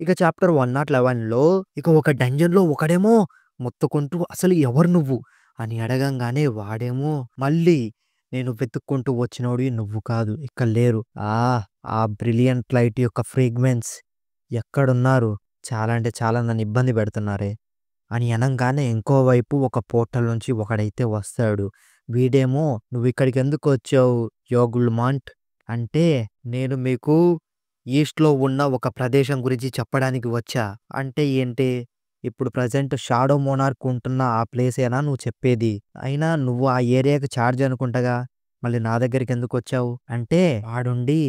ఇక చాప్టర్ 111లో ఇక ఒక డంజన్‌లో ఒకడేమో మొత్తుకుంటూ "అసలు ఎవరు నువ్వు?" అని అడగంగానే వాడేమో మళ్ళీ "నేను వెతుక్కుంటూ వచ్చినోడివి నువ్వు కాదు. ఇక్కడ లేరు. ఆ బ్రిలియంట్ లైట్ యొక్క ఫ్రేగ్రెన్స్ ఎక్కడున్నారు? చాలా అంటే చాలా నన్ను ఇబ్బంది పెడుతున్నారే." అని అనంగానే ఇంకోవైపు ఒక పోర్టల్ నుంచి ఒకడైతే వస్తాడు. వీడేమో "నువ్విక్కడికెందుకొచ్చావు యోగుల్‌మాంట్" అంటే "నేను మీకు ఈస్ట్‌లో ఉన్న ఒక ప్రదేశం గురించి చెప్పడానికి వచ్చా." అంటే ఏంటి? ఇప్పుడు ప్రెజెంట్ షాడో మోనార్క్ ఉంటున్న ఆ ప్లేసేనా నువ్వు చెప్పేది? అయినా నువ్వు ఆ ఏరియాకి చార్జ్ అనుకుంటగా. మళ్ళీ నా దగ్గరికెందుకొచ్చావు? అంటే వాడుండి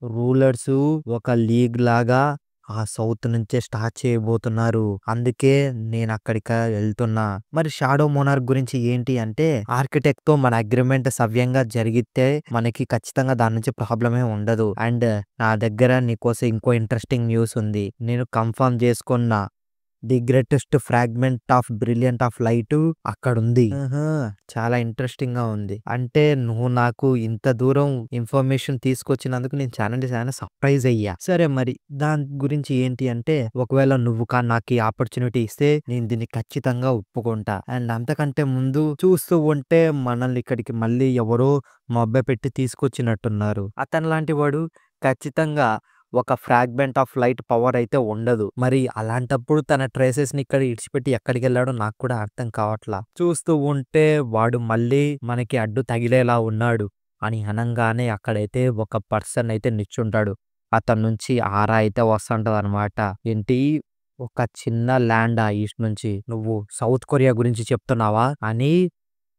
రూలర్సు ఒక లీగ్ లాగా ఆ సౌత్ నుంచే స్టార్ట్ చేయబోతున్నారు. అందుకే నేనక్కడిక ఎళ్తున్నా. మరి షాడో మోనార్క్ గురించి ఏంటి అంటే, ఆర్కిటెక్ట్‌తో మన అగ్రీమెంట్ సవ్యంగా జరిగితే మనకి ఖచ్చితంగా దాని నుంచి ప్రాబ్లమే ఉండదు. అండ్ నా దగ్గర నీకోసం ఇంకో ఇంట్రెస్టింగ్ న్యూస్ ఉంది. నేను కన్ఫర్మ్ చేసుకున్నా. The greatest fragment of brilliant of light అక్కడుంది. ఆహా! చాలా ఇంట్రెస్టింగ్‌గా ఉంది. అంటే నువ్వు నాకు ఇంత దూరం ఇన్ఫర్మేషన్ తీసుకొచ్చినందుకు నేను చాలా సర్ప్రైజ్ అయ్యా. సరే మరి దాని గురించి ఏంటి అంటే, ఒకవేళ నువ్వు నాకీ ఆపర్చునిటీ ఇస్తే నేను దీన్ని ఖచ్చితంగా ఒప్పుకుంటా. అండ్ అంతకంటే ముందు చూస్తూ ఉంటే మనల్ని ఇక్కడికి మళ్ళీ ఎవరో మభ్యపెట్టి తీసుకొచ్చినట్టున్నారు. అతనిలాంటి వాడు ఖచ్చితంగా ఒక ఫ్రాగ్మెంట్ ఆఫ్ లైట్ పవర్ అయితే ఉండదు. మరి అలాంటప్పుడు తన ట్రేసెస్‌ని ఇక్కడ ఇడిచిపెట్టి ఎక్కడికెళ్ళాడో నాకు కూడా అర్థం కావట్లా. చూస్తూ ఉంటే వాడు మళ్ళీ మనకి అడ్డు తగిలేలా ఉన్నాడు అని అనంగానే అక్కడైతే ఒక పర్సన్ అయితే నిల్చుంటాడు. అతని నుంచి ఆరా అయితే వస్తుంటదనమాట. ఏంటి ఒక చిన్న ల్యాండా ఈస్ట్ నుంచి నువ్వు సౌత్ కొరియా గురించి చెప్తున్నావా? అని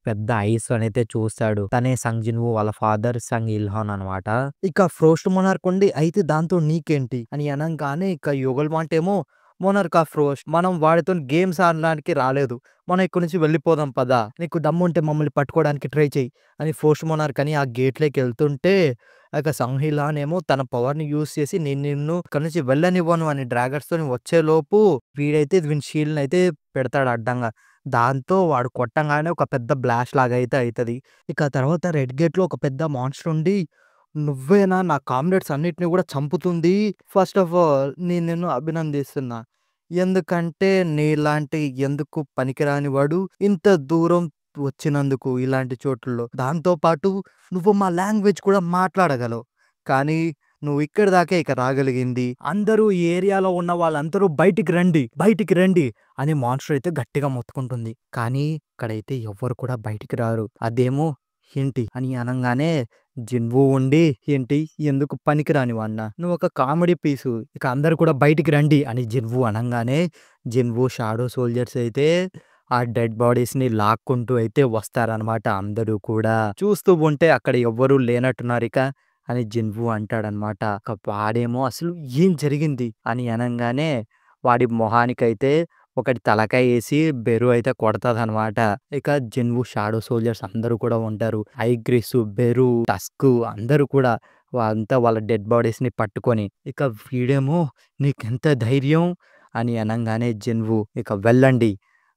పెద్ద ఐస్ అనైతే చూస్తాడు. తనే సంగ్ జిన్‌వూ వాళ్ళ ఫాదర్ సంగ్ ఇల్హాన్ అనమాట. ఇక ఫ్రోస్ట్ మొనార్క్ ఉండి అయితే దాంతో నీకేంటి? అని అనంగానే ఇక యుగల్‌మాంట్ ఏమో మొనార్క్ ఆఫ్ ఫ్రోస్ట్ మనం వాడితోని గేమ్స్ ఆడడానికి రాలేదు. మనం ఇక్కడి నుంచి వెళ్ళిపోదాం పదా! నీకు దమ్ముంటే మమ్మల్ని పట్టుకోవడానికి ట్రై చెయ్యి అని ఫ్రోస్ట్ మొనార్క్ అని ఆ గేట్‌లోకెళ్తుంటే ఇక సంగ్ ఇల్హాన్ ఏమో తన పవర్‌ని యూజ్ చేసి నేను నిన్ను ఇక్కడి నుంచి వెళ్ళనివ్వను అని డ్రాగన్స్‌తోని వచ్చేలోపు వీడైతే వీని షీల్డ్‌ని అయితే పెడతాడు అడ్డంగా. దాంతో వాడు కొట్టంగానే ఒక పెద్ద బ్లాస్ట్ లాగా అయితే అయితది. ఇక తర్వాత రెడ్ గేట్‌లో ఒక పెద్ద మాన్స్టర్ ఉండి, "నువ్వేనా నా కామ్రేడ్స్ అన్నిటిని గూడా చంపుతుంది? ఫస్ట్ ఆఫ్ ఆల్ నేను నిన్ను అభినందిస్తున్నా. ఎందుకంటే నీలాంటి ఎందుకు పనికిరాని వాడు ఇంత దూరం వచ్చినందుకు ఇలాంటి చోటుల్లో. దాంతో పాటు నువ్వు మా లాంగ్వేజ్ కూడా మాట్లాడగలవు. కానీ నువ్వు ఇక్కడి దాకే ఇక రాగలిగింది. అందరూ ఈ ఏరియాలో ఉన్న వాళ్ళందరూ బయటికి రండి, బయటికి రండి" అని మాన్స్టర్ అయితే గట్టిగా మొత్తుకుంటుంది. కానీ ఇక్కడైతే ఎవ్వరు కూడా బయటికి రారు. అదేమో ఏంటి అని అనంగానే జిన్‌వూ ఉండి ఏంటి ఎందుకు పనికిరాని వాడినా? నువ్వొక కామెడీ పీసు. ఇక అందరూ కూడా బయటికి రండి అని జిన్‌వూ అనంగానే జిన్‌వూ షాడో సోల్జర్స్ అయితే ఆ డెడ్ బాడీస్‌ని లాక్కుంటూ అయితే వస్తారనమాట అందరూ కూడా. చూస్తూ ఉంటే అక్కడ ఎవ్వరూ లేనట్టున్నారిక అని జిన్‌వూ అంటాడనమాట. ఇక వాడేమో అసలు ఏం జరిగింది అని అనంగానే వాడి మొహానికైతే ఒకటి తలకాయ ఏసి బెరు అయితే కొడతదనమాట. ఇక జిన్‌వూ షాడో సోల్జర్స్ అందరూ కూడా ఉంటారు. ఐగ్రిసు, బెరు, టస్కు అందరూ కూడా అంతా వాళ్ళ డెడ్ బాడీస్‌ని పట్టుకొని ఇక వీడేమో "నీకెంత ధైర్యం" అని అనంగానే జిన్‌వూ ఇక వెళ్ళండి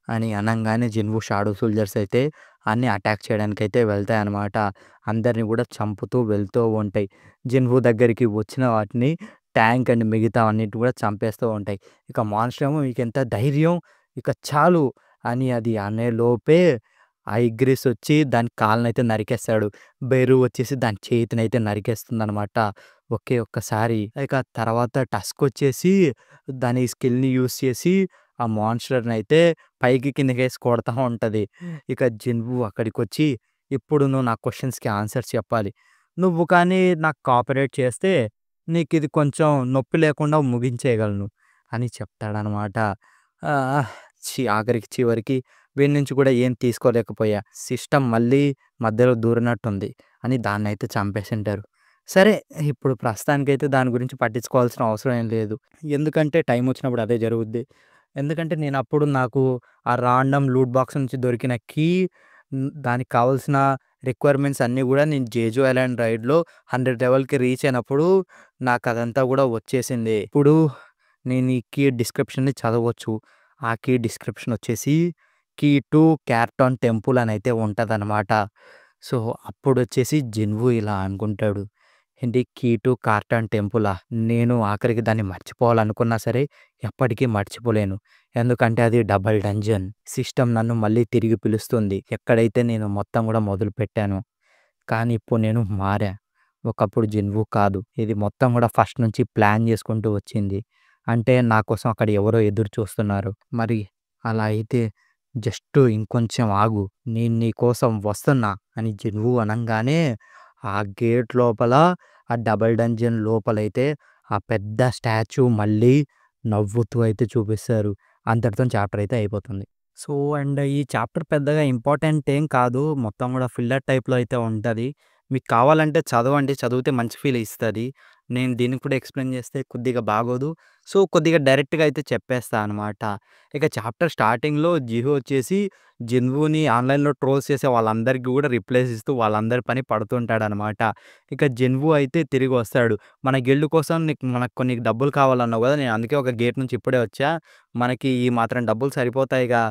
అని అనంగానే జిన్‌వూ షాడో సోల్జర్స్ అయితే అన్ని అటాక్ చేయడానికైతే వెళ్తాయన్నమాట. అందరిని కూడా చంపుతూ వెళ్తూ ఉంటాయి. జిన్‌వూ దగ్గరికి వచ్చిన వాటిని ట్యాంక్ అండ్ మిగతావన్నిటిని కూడా చంపేస్తూ ఉంటాయి. ఇక మాన్స్టర్ ఏమో "మీకెంత ధైర్యం ఇక చాలు" అని అది అనేలోపే ఐగ్రిస్ వచ్చి దాని కాళ్ళనైతే నరికేస్తాడు. బెరు వచ్చేసి దాని చేతినైతే నరికేస్తుందనమాట. ఒకే ఒక్కసారి. ఇక తర్వాత టస్క్ వచ్చేసి దాని స్కిల్‌ని యూజ్ చేసి ఆ మాన్స్టర్‌నైతే పైకి కిందకేసి కొడతా ఉంటది. ఇక జిన్‌వూ అక్కడికొచ్చి "ఇప్పుడు నువ్వు నా క్వెషన్స్‌కి ఆన్సర్స్ చెప్పాలి. నువ్వు కానీ నాకు కోఆపరేట్ చేస్తే నీకిది కొంచెం నొప్పి లేకుండా ముగించేయగలను" అని చెప్తాడనమాట. ఆహ్, ఆఖరికి చివరికి వీడి నుంచి కూడా ఏం తీసుకోలేకపోయా. సిస్టమ్ మళ్ళీ మధ్యలో దూరినట్టుంది అని దాన్నైతే చంపేసింటారు. సరే ఇప్పుడు ప్రస్తుతానికైతే దాని గురించి పట్టించుకోవాల్సిన అవసరం ఏం లేదు. ఎందుకంటే టైం వచ్చినప్పుడు అదే జరుగుద్ది. ఎందుకంటే నేనప్పుడు నాకు ఆ రాండమ్ లూట్ బాక్స్ నుంచి దొరికిన కీ దానికి కావాల్సిన రిక్వైర్మెంట్స్ అన్నీ గూడా నేను జేజో ఐలాండ్ రైడ్‌లో 100 లెవెల్‌కి రీచ్ అయినప్పుడు నాకదంతా గూడా వచ్చేసింది. ఇప్పుడు నేను ఈ కీ డిస్క్రిప్షన్‌ని చదవచ్చు. ఆ కీ డిస్క్రిప్షన్ వచ్చేసి కీ టు క్యార్టాన్ టెంపుల్ అనైతే ఉంటదనమాట. సో, అప్పుడొచ్చేసి జిన్‌వూ ఇలా అనుకుంటాడు. ఏంటి 'కీ టు కార్టన్ టెంపులా'? నేను ఆఖరికి దాన్ని మర్చిపోవాలనుకున్నా సరే, ఎప్పటికీ మర్చిపోలేను. ఎందుకంటే అది డబుల్ డంజన్. సిస్టమ్ నన్ను మళ్ళీ తిరిగి పిలుస్తుంది. ఎక్కడైతే నేను మొత్తం గూడా మొదలుపెట్టానో. కానీ ఇప్పుడు నేను మారా. ఒకప్పుడు 'జిన్‌వూ' కాదు. ఇది మొత్తం గూడా ఫస్ట్ నుంచి ప్లాన్ జేసుకుంటూ వచ్చింది. అంటే నా కోసం అక్కడ ఎవరో ఎదురు చూస్తున్నారు. మరి అలా అయితే జస్ట్ ఇంకొంచెం ఆగు. నేను నీ కోసం వస్తున్నా అని 'జిన్‌వూ' అనంగానే ఆ గేట్ లోపల ఆ డబుల్ డంజన్ లోపలైతే ఆ పెద్ద స్టాచ్యూ మళ్ళీ నవ్వుతూ అయితే చూపిస్తారు. అంతటితోని చాప్టర్ అయితే అయిపోతుంది. సో, అండ్ ఈ చాప్టర్ పెద్దగా ఇంపార్టెంట్ ఏం కాదు. మొత్తం గూడా ఫిల్లర్ టైప్‌లో అయితే ఉంటది. మీకు కావాలంటే చదవండి. చదివితే మంచి ఫీల్ ఇస్తది. నేను దీన్ని కూడా ఎక్స్‌ప్లెయిన్ చేస్తే కొద్దిగా బాగోదు. సో, కొద్దిగా డైరెక్ట్‌గా అయితే చెప్పేస్తా అనమాట. ఇక చాప్టర్ స్టార్టింగ్‌లో జిహో వచ్చేసి జిన్‌వూని ఆన్‌లైన్‌లో ట్రోల్స్ చేసే వాళ్ళందరికీ గూడా రిప్లైస్ ఇస్తూ వాళ్ళందరి పని పడుతుంటాడనమాట. ఇక జిన్‌వూ అయితే తిరిగొస్తాడు. మన గిల్డ్ కోసం మనకు కొన్ని డబ్బులు కావాలన్నావు గదా! నేను అందుకే ఒక గేట్ నుంచి ఇప్పుడే వచ్చా. మనకి ఈ మాత్రం డబ్బులు సరిపోతాయిగా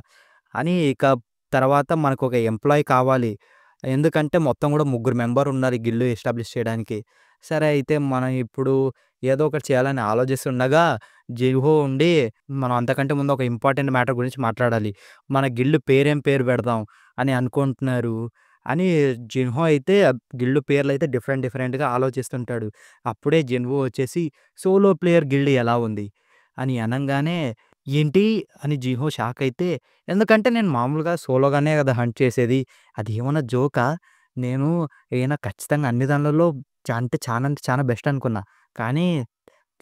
అని ఇక తర్వాత మనకొక ఎంప్లాయీ కావాలి. ఎందుకంటే మొత్తం గూడా ముగ్గురు మెంబర్ ఉన్నారు ఈ గిల్డ్ ఎస్టాబ్లిష్ చేయడానికి. సరే అయితే మనం ఇప్పుడు ఏదో ఒకటి చేయాలని ఆలోచిస్తుండగా జిహో ఉండి మనం అంతకంటే ముందు ఒక ఇంపార్టెంట్ మ్యాటర్ గురించి మాట్లాడాలి. మన గిల్డ్ పేరు పెడదాం అని అనుకుంటున్నారు అని జిన్‌హో అయితే గిల్డ్ పేర్లయితే డిఫరెంట్‌గా ఆలోచిస్తుంటాడు. అప్పుడే జిన్‌వో వచ్చేసి సోలో ప్లేయర్ గిల్డ్ ఎలా ఉంది? అని అనంగానే ఏంటి? అని జిహో షాక్ అయితే ఎందుకంటే నేను మామూలుగా సోలోగానే గదా హంట్ చేసేది. అదేమన్నా జోకా? నేను ఖచ్చితంగా అన్ని దాన్లలో అంటే చానా బెస్ట్ అనుకున్నా. కానీ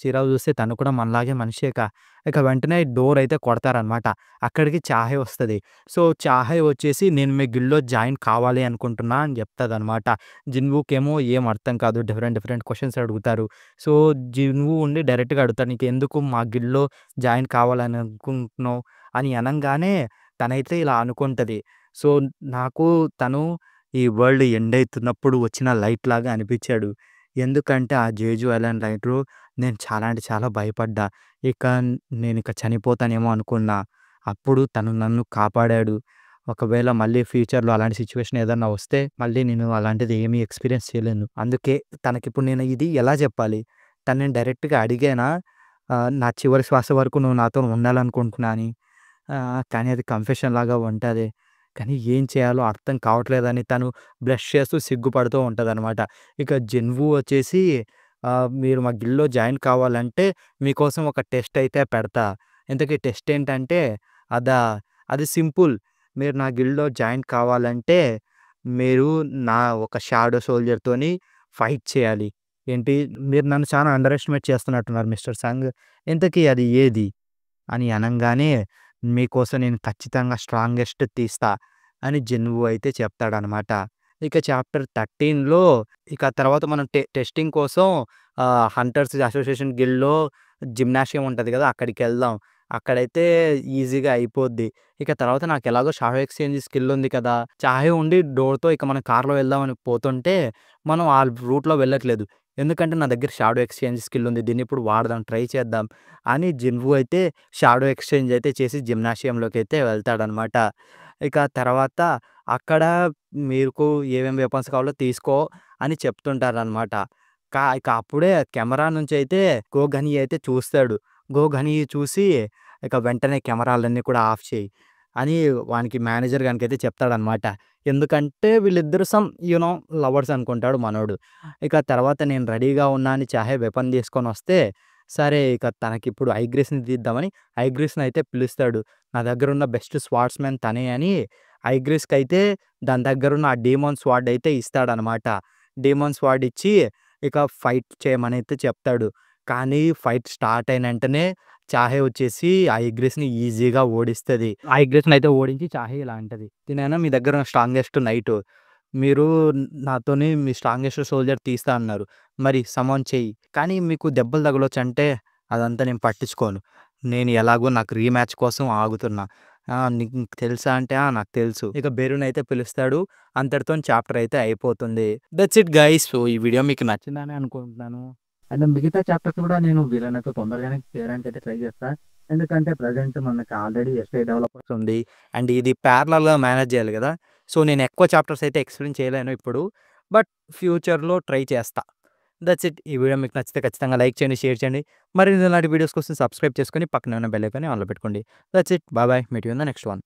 తీరా చూస్తే తను కూడా మనలాగే మనిషేగా. ఇక వెంటనే డోర్ అయితే కొడతారనమాట. అక్కడికి చాహే వస్తది. సో, చాహే వచ్చేసి నేను మీ గిల్డ్‌లో జాయిన్ కావాలి అనుకుంటున్నా అని చెప్తదనమాట. జిన్‌వూకేమో ఏం అర్థం కాదు. డిఫరెంట్ క్వెషన్స్ అడుగుతారు. సో, జిన్‌వూ ఉండి డైరెక్ట్‌గా అడుగుతాడు. "నీకెందుకు మా గిల్డ్‌లో జాయిన్ కావాలని అనుకుంటున్నావు?" అని అనంగానే తనైతే ఇలా అనుకుంటది. సో, నాకు తను ఈ వరల్డ్ ఎండ్ అయితున్నప్పుడు వచ్చిన లైట్ లాగా అనిపిచ్చాడు. ఎందుకంటే ఆ 'జేజు ఐలాండ్' రైటరు నేను చాలా అంటే చాలా భయపడ్డా. ఇక నేనిక చనిపోతానేమో అనుకున్నా. అప్పుడు తను నన్ను కాపాడాడు. ఒకవేళ మళ్ళీ ఫ్యూచర్‌లో అలాంటి సిట్యుయేషన్ ఏదన్నా వస్తే మళ్ళీ నేను అలాంటిది ఏమీ ఎక్స్‌పీరియన్స్ చేయలేను. అందుకే తనకిప్పుడు నేను ఇది ఎలా చెప్పాలి? తనని డైరెక్ట్‌గా అడిగానా నా చివరి శ్వాస వరకు నువ్వు నాతోని ఉండాలనుకుంటున్నా అని. కానీ అది కన్ఫెషన్ లాగా ఉంటది. కానీ ఏం చేయాలో అర్థం కావట్లేదని తను బ్లష్ చేస్తూ సిగ్గుపడుతూ ఉంటదనమాట. ఇక జెన్‌వూ వచ్చేసి మీరు మా గిల్డ్‌లో జాయిన్ కావాలంటే మీకోసం ఒక టెస్ట్ అయితే పెడతా. ఇంతకీ టెస్ట్ ఏంటంటే అదా అది సింపుల్. మీరు నా గిల్డ్‌లో జాయిన్ కావాలంటే మీరు నా ఒక షాడో సోల్జర్‌తోని ఫైట్ చేయాలి. ఏంటి మీరు నన్ను చాలా అండర్ ఎస్టిమేట్ చేస్తున్నట్టున్నారు మిస్టర్ సంగ్. ఇంతకీ అది ఏది? అని అనంగానే మీకోసం నేను ఖచ్చితంగా స్ట్రాంగెస్ట్ తీస్తా అని జెన్‌వూ అయితే చెప్తాడనమాట. ఇక చాప్టర్ 13లో ఇక తర్వాత మనం టెస్టింగ్ కోసం హంటర్స్ అసోసియేషన్ గిల్డ్‌లో జిమ్నాషియం ఉంటది గదా! అక్కడికెళ్దాం. అక్కడైతే ఈజీగా అయిపోద్ది. ఇక తర్వాత నాకెలాగో షాడో ఎక్స్‌చేంజ్ స్కిల్ ఉంది కదా! చాహే ఉండి డోర్‌తో ఇక మనం కార్‌లో వెళ్దామని పోతుంటే మనం ఆ రూట్‌లో వెళ్ళట్లేదు. ఎందుకంటే నా దగ్గర షాడో ఎక్స్‌చేంజ్ స్కిల్ ఉంది. దీన్ని ఇప్పుడు వాడదాం, ట్రై చేద్దాం అని జిన్‌వూ అయితే షాడో ఎక్స్‌చేంజ్ అయితే చేసి జిమ్నాషియంలోకైతే వెళ్తాడనమాట. ఇక తర్వాత అక్కడ మీకు ఏమేం వెపన్స్ కావాలో తీసుకో అని చెప్తుంటారనమాట. ఇక అప్పుడే కెమెరా నుంచయితే గోగనీ అయితే చూస్తాడు. గోగనీ చూసి ఇక వెంటనే కెమెరాలన్నీ కూడా ఆఫ్ చెయి అని వానికి మేనేజర్ గానికైతే చెప్తాడనమాట. ఎందుకంటే వీళ్ళిద్దరు లవర్స్ అనుకుంటాడు మనోడు. ఇక తర్వాత నేను రెడీగా ఉన్నా అని చాహే వెపన్ తీసుకొనొస్తే, సరే ఇక తనకిప్పుడు ఐగ్రిస్‌ని తీద్దామని ఐగ్రిస్‌నయితే పిలుస్తాడు. నా దగ్గరున్న బెస్ట్ స్వార్డ్స్‌మెన్ తనే అని ఐగ్రిస్‌కయితే దాని దగ్గరున్న ఆ డీమన్ స్వార్డ్ అయితే ఇస్తాడనమాట. డీమన్ స్వార్డ్ ఇచ్చి ఇక ఫైట్ చేయమనైతే చెప్తాడు. కానీ ఫైట్ స్టార్ట్ అయిన ఎంటనే చాహే వచ్చేసి ఆ ఐగ్రిస్‌ని ఈజీగా ఓడిస్తది. ఆ ఐగ్రిస్‌నయితే ఓడించి చాహే ఇలా అంటది. "నేనేనా మీ దగ్గర స్ట్రాంగెస్ట్ నైటు. మీరు నాతోని మీ స్ట్రాంగెస్ట్ సోల్జర్ తీస్తా అన్నారు. మరి సమన్ చెయ్యి. కానీ మీకు దెబ్బలు తగలొచ్చంటే అదంతా నేను పట్టించుకోను. నేను ఎలాగో నాకు రీమ్యాచ్ కోసం ఆగుతున్నా. నీకు తెలుసా అంటే నాకు తెలుసు. ఇక బెరూనయితే పిలుస్తాడు. అంతటితోని చాప్టర్ అయితే అయిపోతుంది. That's it guys. సో, ఈ వీడియో మీకు నచ్చిందని అనుకుంటున్నాను. అండ్ మిగతా చాప్టర్స్ కూడా నేను వీలైనంత తొందరగానే చేయడానికైతే ట్రై చేస్తా. ఎందుకంటే ప్రెజెంట్ మనకి ఆల్రెడీ ఎస్‌ఏ డెవలపర్స్ ఉంది. అండ్ ఇది ప్యారలల్‌గా మేనేజ్ చేయాలి గదా! సో, నేను ఎక్కువ చాప్టర్స్ అయితే ఎక్స్‌ప్లెయిన్ చేయలేను ఇప్పుడు. బట్ ఫ్యూచర్‌లో ట్రై చేస్తా. That's it. ఈ వీడియో మీకు నచ్చితే ఖచ్చితంగా లైక్ చేయండి, షేర్ చేయండి. మరిన్ని ఇలాంటి వీడియోస్ కోసం సబ్స్క్రైబ్ చేసుకొని పక్కనే ఉన్న బెల్ ఐకాన్ని ఆన్‌లో పెట్టుకోండి. That's it. Bye bye. Meet you in the next one.